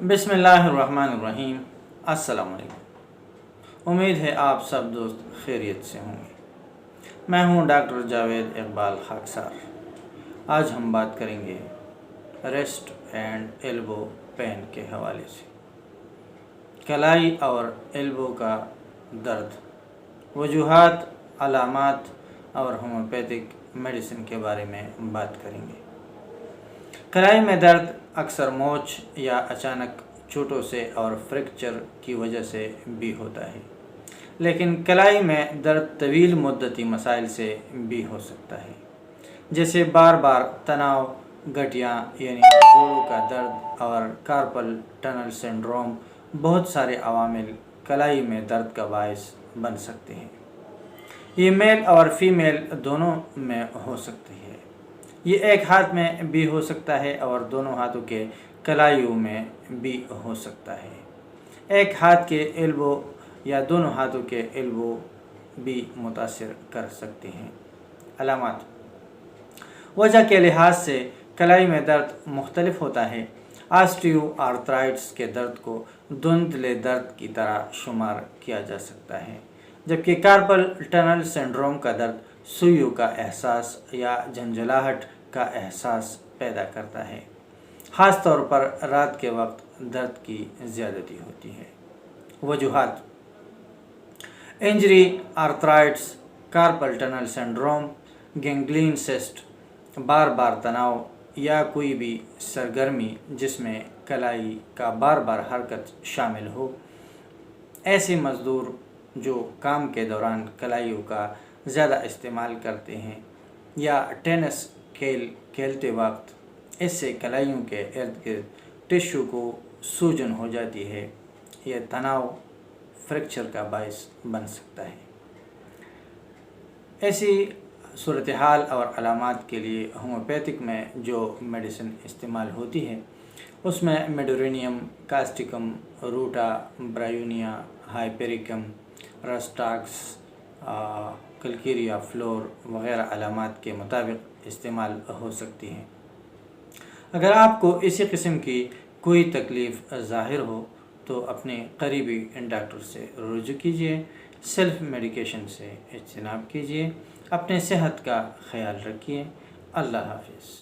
बिस्मिल्लाहिर्रहमानिर्रहीम। अस्सलाम वालेकुम। उम्मीद है आप सब दोस्त खैरियत से होंगे। मैं हूं डॉक्टर जावेद इकबाल खाकसार। आज हम बात करेंगे रेस्ट एंड एल्बो पेन के हवाले से। कलाई और एल्बो का दर्द, वजूहात, अलामात और होम्योपैथिक मेडिसिन के बारे में बात करेंगे। कलाई में दर्द अक्सर मोच या अचानक चोटों से और फ्रैक्चर की वजह से भी होता है, लेकिन कलाई में दर्द तवील मुद्दती मसाइल से भी हो सकता है, जैसे बार बार तनाव, गठिया यानी जोड़ों का दर्द और कार्पल टनल सिंड्रोम। बहुत सारे अवामिल कलाई में दर्द का बायस बन सकते हैं। ये मेल और फीमेल दोनों में हो सकती है। ये एक हाथ में भी हो सकता है और दोनों हाथों के कलाइयों में भी हो सकता है। एक हाथ के एल्बो या दोनों हाथों के एल्बो भी मुतासिर कर सकते हैं। अलामात, वजह के लिहाज से कलाई में दर्द मुख्तलिफ होता है। ऑस्टियोआर्थराइटिस के दर्द को धुंधले दर्द की तरह शुमार किया जा सकता है, जबकि कार्पल टनल सिंड्रोम का दर्द सुइयों का एहसास या झंझलाहट का एहसास पैदा करता है। ख़ास तौर पर रात के वक्त दर्द की ज़्यादती होती है। वजूहात: injury, arthritis, carpal tunnel syndrome, gangrene cyst, बार बार तनाव या कोई भी सरगर्मी जिसमें कलाई का बार बार हरकत शामिल हो। ऐसे मज़दूर जो काम के दौरान कलाइयों का ज़्यादा इस्तेमाल करते हैं या टेनिस खेलते वक्त इससे कलाइयों के इर्द गिर्द टिश्यू को सूजन हो जाती है। यह तनाव फ्रैक्चर का बायस बन सकता है। ऐसी सूरत हाल और अलामात के लिए होम्योपैथिक में जो मेडिसिन इस्तेमाल होती है उसमें मेडोरेनियम, कास्टिकम, रूटा, ब्रायोनिया, हाइपेरिकम, रस्टाक्स, कलकीरिया फ्लोर वगैरह अलामात के मुताबिक इस्तेमाल हो सकती है। अगर आपको इसी किस्म की कोई तकलीफ़ ज़ाहिर हो तो अपने करीबी डॉक्टर से रुजू कीजिए। सेल्फ मेडिकेशन से इज्तनाब कीजिए। अपने सेहत का ख्याल रखिए। अल्लाह हाफ़िज़।